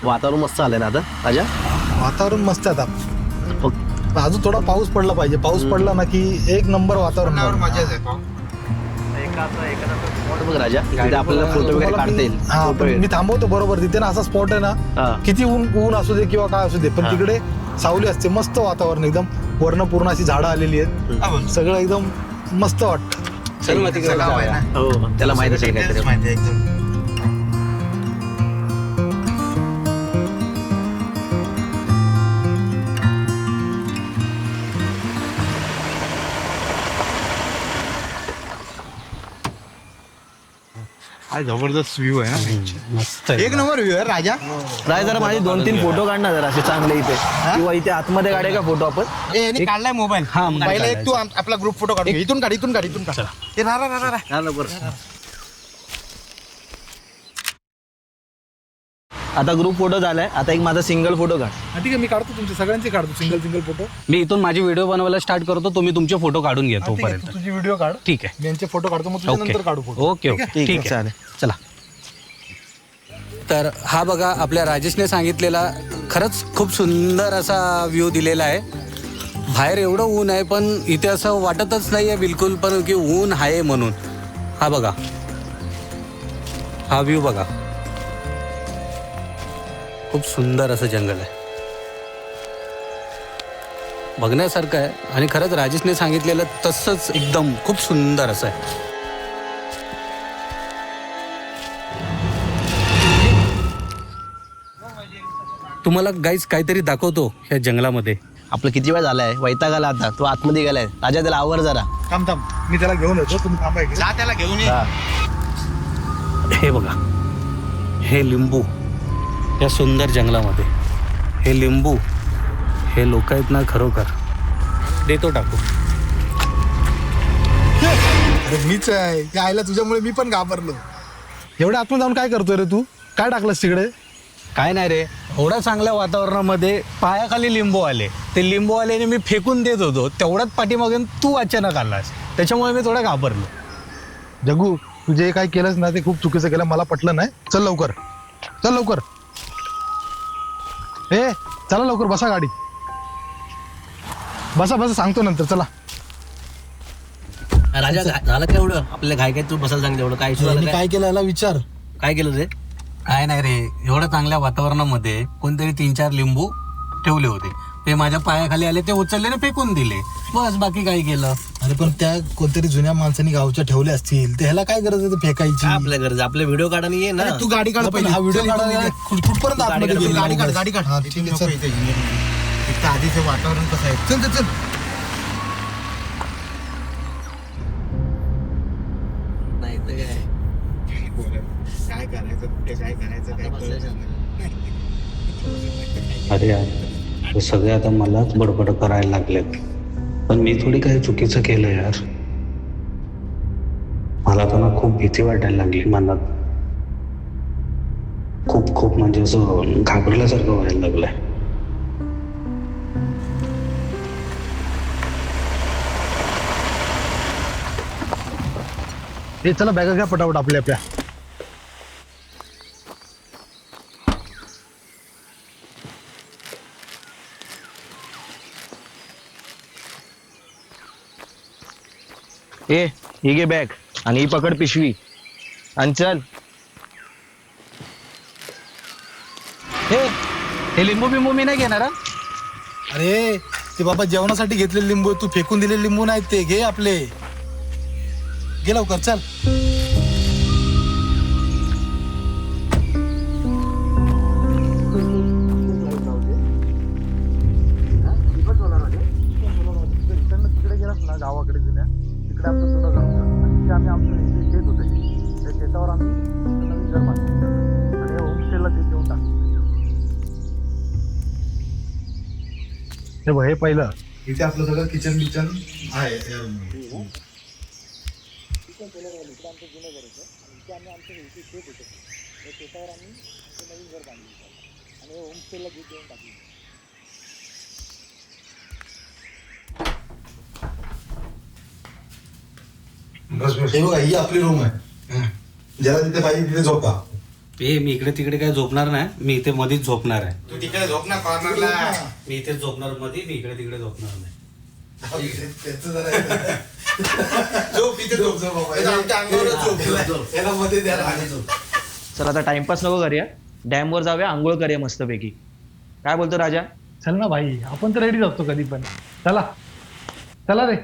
वातावरण मस्त आलंय ना आता राजा. वातावरण मस्त आहे आता. अजून थोडा पाऊस पडला पाहिजे. पाऊस पडला ना की एक नंबर वातावरण. मजाच आहे. स्पॉट बघ राजा, तिथे आपल्याला फोटो वगैरे काढता येईल. हा, पण मी थांबवतो बरोबर तिथे ना. असा स्पॉट आहे ना, किती ऊन असू दे किंवा काय असू दे, पण तिकडे सावली असते. मस्त वातावरण एकदम. वर्ण पूर्ण अशी झाडं आलेली आहेत. सगळं एकदम मस्त वाटतं. चल मग तिकडे गाव आहे ना. हो, त्याला माहिती असेल काहीतरी. माहिती आहे एकदम. काय जबरदस्त व्ह्यू आहे ना. मस्त एक नंबर व्ह्यू आहे राजा. राय जरा माझे 2-3 फोटो काढ ना जरा असे चांगले इथे, किंवा इथे आतमध्ये काढे का फोटो आपण. यांनी काढलाय मोबाईल. हा, पहिला एक तू आपला ग्रुप फोटो काढ. इथून काढ. हे राहा. आता ग्रुप फोटो झालाय. आता एक माझा सिंगल फोटो काढ. ठीक आहे, मी काढतो तुमचे सगळ्यांचे काढतो सिंगल फोटो. मी इथून माझी व्हिडिओ बनवायला स्टार्ट करतो. तुम्ही तुमचे फोटो काढून घ्या तोपर्यंत. तुझी व्हिडिओ काढ, ठीक आहे. मी यांचे फोटो काढतो, मग तुझ्या नंतर काढू फोटो. ओके ठीक आहे चालेल. चला. तर हा बघा आपल्या राजेशने सांगितलेला खरंच खूप सुंदर असा व्ह्यू दिलेला आहे. बाहेर एवढं ऊन आहे पण इथे असं वाटतच नाही आहे बिलकुल पण की ऊन आहे म्हणून. हा बघा, हा व्ह्यू बघा. खूप सुंदर असं जंगल आहे, बघण्यासारखं आहे. आणि खरंच राजेशने सांगितलेलं तसंच एकदम खूप सुंदर असं आहे. तुम्हाला गाईज काहीतरी दाखवतो या जंगलामध्ये. आपलं किती वेळ झालाय, वैताग आला आता. तो आतमध्ये गेलाय. राजा त्याला आवर जरा. थांब, मी त्याला घेऊन येतो. तुम्ही थांबा इकडे. जा त्याला घेऊन ये. हे बघा, हे लिंबू या सुंदर जंगलामध्ये. हे लिंबू हे लोक आहेत ना, खरोखर देतो टाकू. अरे मीच आहे. त्या आईला तुझ्यामुळे मी पण घाबरलो. एवढ्या आतमध्ये जाऊन काय करतोय रे तू? काय टाकलंस तिकडे? काय नाही रे, एवढ्या चांगल्या वातावरणामध्ये पायाखाली लिंबू आले. ते लिंबू आल्याने मी फेकून देत होतो, तेवढ्यात पाठीमागून तू अचानक आलास. त्याच्यामुळे मी थोडा घाबरलो. जगू, तू जे काय केलंस ना ते खूप चुकीचं केलं. मला पटलं नाही. चल लवकर. ए चला लवकर, बसा गाडी. बसा सांगतो नंतर. चला. राजा झालं का एवढं? आपल्याला घाय काय तू बसायला सांग तेवढं. काय इश्यू झाला? काय केलं याला विचार. काय केलं रे? काय नाही रे, एवढ्या चांगल्या वातावरणामध्ये कोणतरी 3-4 लिंबू ठेवले होते. ते माझ्या पायाखाली आले, ते उचलले आणि फेकून दिले. बस, बाकी काय केलं. अरे पण त्या कोणतरी जुन्या माणसांनी गावच्या ठेवले असतील. ते ह्याला काय गरज आहे ते फेकायची? आपल्या गरज आपले व्हिडिओ काढा नाही ये ना. तू गाडी काढ पहिले. हा व्हिडिओ काढा. कुठपर्यंत आतमध्ये गेली? गाडी काढ. हा, ठीक आहे, चल. इथं आधीचं वातावरण कसं आहे. चल. नाही तर काय. काय करायचं, कुठे काय करायचं, काय करायचं. अरे यार, हे सगळे आता मलाच बडबड करायला लागलेत. पण मी थोडी काही चुकीचं केलं यार. मला तर ना खूप भीती वाटायला लागली मनात. खूप म्हणजे असं घाबरल्यासारखं व्हायला लागलंय. हे चला, बॅगा घ्या पटापट आपल्या. ए ही घे बॅग आणि ही पकड पिशवी आणि चल. हे लिंबू बिंबू मी नाही घेणार. अरे ते बाबा जेवणासाठी घेतलेले लिंबू, तू फेकून दिलेले लिंबू नाहीत ते. घे आपले. घे लवकर, चल. तिकडे गेलास ना गावाकडे जुन्या, तिकडे आमचं जुनं गाव होतं. आम्ही आमचं शेत होतं. त्या शेतावर आम्ही नवीन घर बांधलं आणि होमस्टेला ते देऊन टाकलं. हे पहिलं. इथे आपलं सगळं किचन बिचन आहे. हे बघा, ही आपली रूम आहे. ज्याला तिथे पाहिजे तिथे झोपा. मी इकडे तिकडे काय झोपणार नाही, मी इथे मध्येच झोपणार आहे. तू तिकडे झोप ना कॉर्नरला. मी इथे झोपणार मध्ये, मी इकडे तिकडे झोपणार नाही. झोप इथे झोप आमच्या अंगावरच झोप. याला मध्ये द्या आणि झोप. चल आता टाइमपास नको करूया, डॅम वर जाऊया, आंघोळ करूया मस्तपैकी. काय बोलतो राजा? चल ना भाई, आपण तर रेडी असतो कधी पण. चला चला रे.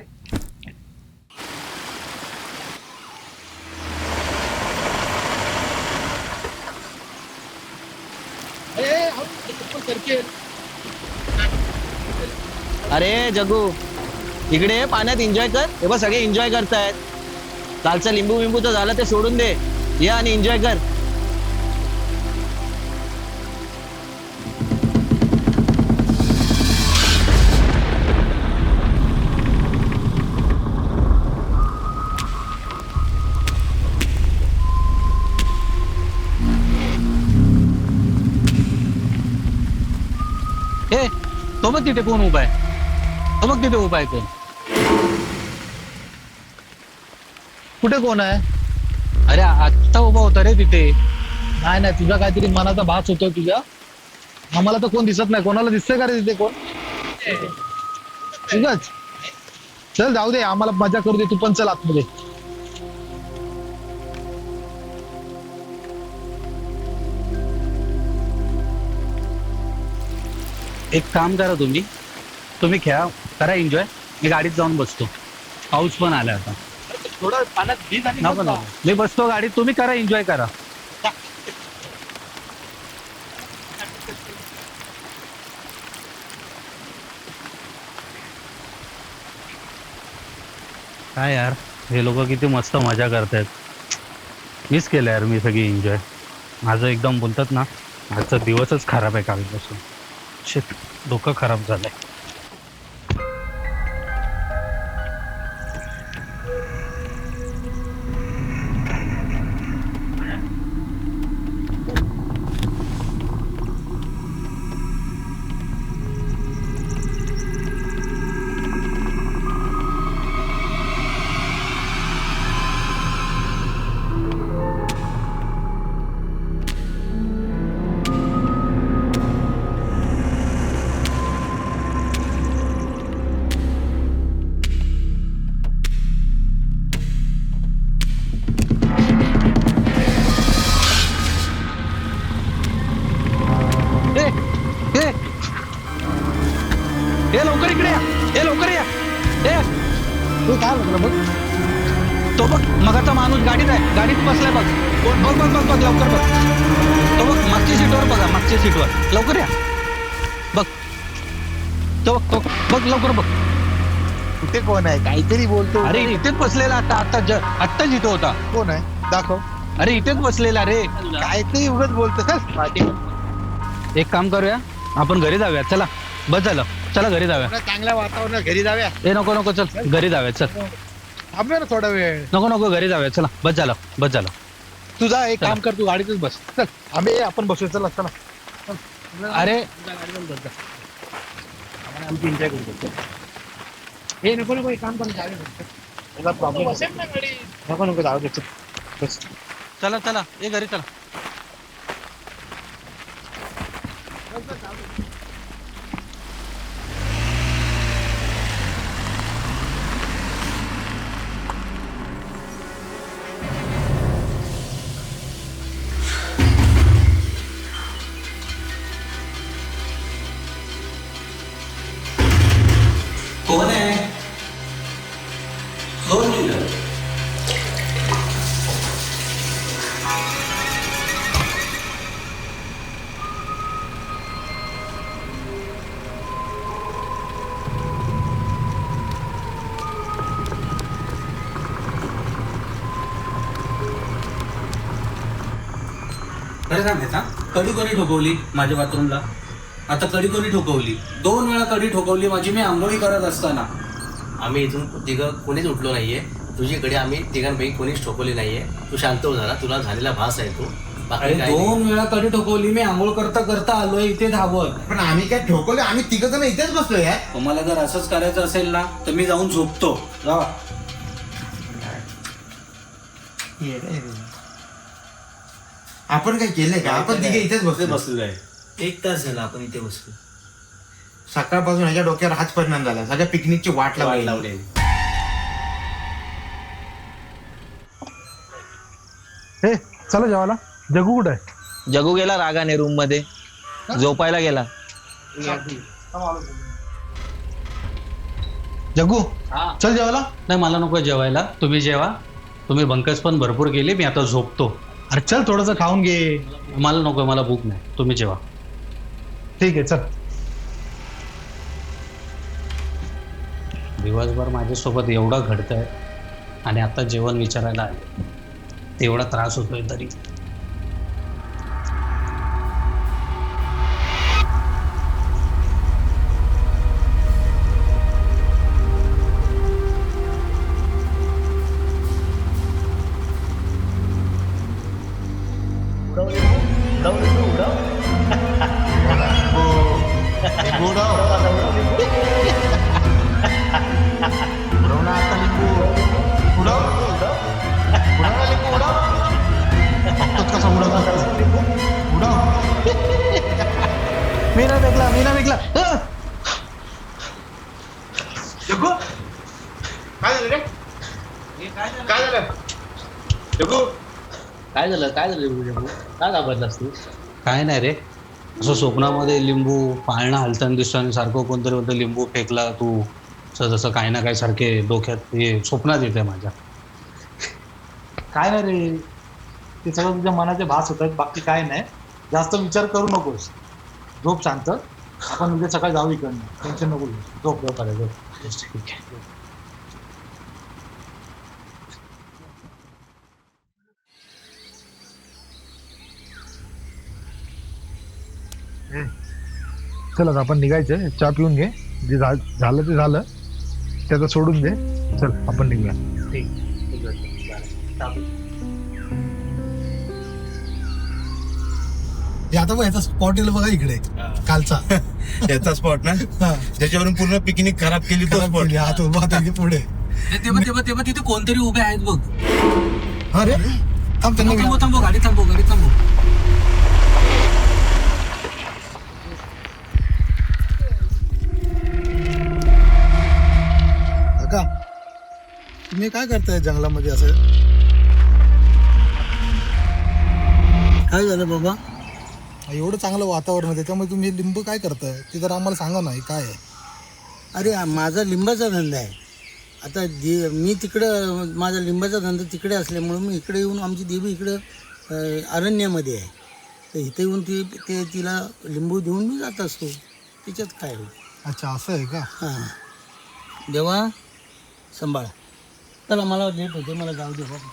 अरे जगू, इकडे ये, पाण्यात एन्जॉय कर. हे बघ सगळे एन्जॉय करतायत. कालचं लिंबू बिंबूचं झालं ते सोडून दे, ये आणि एन्जॉय कर. ए तो बघ तिथे कोण उभा आहे, तो बघ तिथे उभा आहे कोण. कुठे कोण आहे? अरे आत्ता उभा होता रे तिथे. नाही नाही, तुझा काहीतरी मनाचा भास होतोय तुझ्या. आम्हाला तर कोण दिसत नाही. कोणाला दिसतंय का रे तिथे कोण? तुझंच. चल जाऊ दे, आम्हाला मजा करू दे. तू पण चल आतमध्ये. एक काम करा, तुम्ही खेळा, करा एन्जॉय. मी गाडीत जाऊन बसतो, पाऊस पण आला आता. थोडं पाण्यात भीज आणि नको नको, मी बसतो गाडीत, तुम्ही करा एन्जॉय करा. काय यार, हे लोक किती मस्त मजा करतायत. मिस केलं यार मी सगळी एन्जॉय. माझं एकदम बोलतात ना, आजचा दिवसच खराब आहे कालपासून. शिट, डोकं खराब झालंय. ए लवकर इकडे या, लवकर या. तू काय म्हटलं बघ? तो बघ मगाचा माणूस गाडीत आहे, गाडीत बसलाय बघ. बघ बघ बघ बघ, लवकर बघ. तो बघ मागच्या सीटवर बघा, मागच्या सीटवर. लवकर या, बघ. तो बघ, तो बघ, लवकर बघ. कुठे कोण आहे? काहीतरी बोलतो. अरे इथेच बसलेला, आत्ताच इथं होता. कोण आहे? दाखव. अरे इथेच बसलेला रे. काहीतरी उगाच बोलतो. चल एक काम करूया, आपण घरी जाऊया. चला, बस झालं, चला घरी जाऊया. चांगल्या वातावरणात घरी जाऊया. ए नको नको, चल घरी जाऊया. चल थांबूया ना थोडा वेळ. नको नको, घरी जाऊया. चला, बस झालं, बस झालं. तुझा एक काम कर, तू गाडीतच बस. चल आम्ही आपण बसूया. चला चला. अरे एन्जॉय करू. हे नको नको, एक काम कर, जाऊया. प्रॉब्लेम नको नको, जाऊ दे. बस. चला चला, ये घरी चला. कोण आहे? 2 मिनिटं. खरं सांगायचं, कडी कोणी ठोकवली माझ्या बाथरूमला? आता कडी कोणी ठोकवली? 2 वेळा कडी ठोकवली माझी, मी आंघोळी करत असताना. आम्ही इथून तिघं कोणीच उठलो नाहीये. तुझीकडे आम्ही तिघांपैकी कोणीच ठोकवली नाहीये. तू शांत हो जरा, तुला झालेला भास आहे तो. अरे 2 वेळा कडी ठोकवली, मी आंघोळ करता करता आलोय इथे धावत. पण आम्ही काय ठोकवलं? आम्ही तिघ जण इथेच बसलोय. तुम्हाला जर असंच करायचं असेल ना, तर मी जाऊन झोपतो. जावा. आपण काय केलंय का? आपण तिघे इथेच बसलो. एक तास झाला आपण इथे बसलो. सकाळपासून ह्याच्या डोक्यावर हाच परिणाम झाला. सगळ्या पिकनिकची वाट लावली. हे चला जेवायला. जगू कुठे आहे? जगू गेला रागाने रूम मध्ये झोपायला गेला. जगू चल जेवायला. नाही मला नको जेवायला, तुम्ही जेवा. तुम्ही बंकस पण भरपूर केली, मी आता झोपतो. अरे चल थोडस खाऊन घे. मला नको, मला भूक नाही, तुम्ही जेवा. ठीक आहे चल. दिवसभर माझ्यासोबत एवढं घडतंय आणि आता जेवण विचारायला आले, एवढा त्रास होतोय तरी. मी ना विकला. जग्गू काय झालं रे? काय झालं जग्गू? काय झालं काय घाबरलास तू? काय नाही रे, असं स्वप्नामध्ये लिंबू पाळणं हलताना दिसतं आणि सारखं कोणतरी बोलतं लिंबू फेकला तू, असं जसं काही ना काही सारखे डोक्यात हे स्वप्नात येते माझ्या. काय नाही रे, ते सगळं तुझ्या मनाचे भास होतात, बाकी काय नाही. जास्त विचार करू नकोस, झोप शांत. आपण उद्या सकाळी जाऊ इकडनं, टेन्शन नको घेऊ. झोप झोप. ठीक आहे. चल आता आपण निघायचं. चहा पिऊन घे, जे झालं ते झालं, त्याचं सोडून दे. चल आपण निघूया. आता बघ याचा स्पॉट येईल बघा इकडे कालचा. याचा स्पॉट ना त्याच्यावरून पूर्ण पिकनिक खराब केली तो स्पॉट. हात उभा पुढे. तेव्हा तिथे कोणतरी उभे आहेत बघ. अरे थांब त्यांना. थांबव गाडी थांबव. काका तुम्ही काय करताय जंगलामध्ये असं? काय झालं बाबा? एवढं चांगलं वातावरण आहे, त्याच्यामुळे तुम्ही लिंबू काय करताय ते जर आम्हाला सांगा नाही काय आहे. अरे माझा लिंबाचा धंदा आहे. आता मी तिकडं माझा लिंबाचा धंदा तिकडे असल्यामुळं मी इकडे येऊन, आमची देवी इकडं अरण्यामध्ये आहे, तर इथे येऊन तिला लिंबू देऊन मी जात असतो. त्याच्यात काय होईल? अच्छा असं आहे का? हां देवा सांभाळा. चला मला लेट होते, मला जाऊ दे बाबा.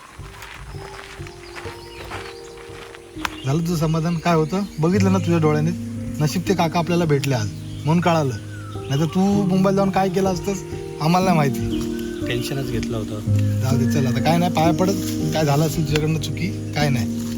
झालं तुझं समाधान? काय होतं बघितलं ना तुझ्या डोळ्याने. नशीब ते काका आपल्याला भेटले आज म्हणून कळालं, नाही तर तू मुंबईला जाऊन काय केलं असतंस आम्हाला नाही माहिती. टेन्शनच घेतलं होतं. जाऊ दे चल आता काय नाही, पाया पडत. काय झालं असेल तुझ्याकडनं चुकी, काय नाही.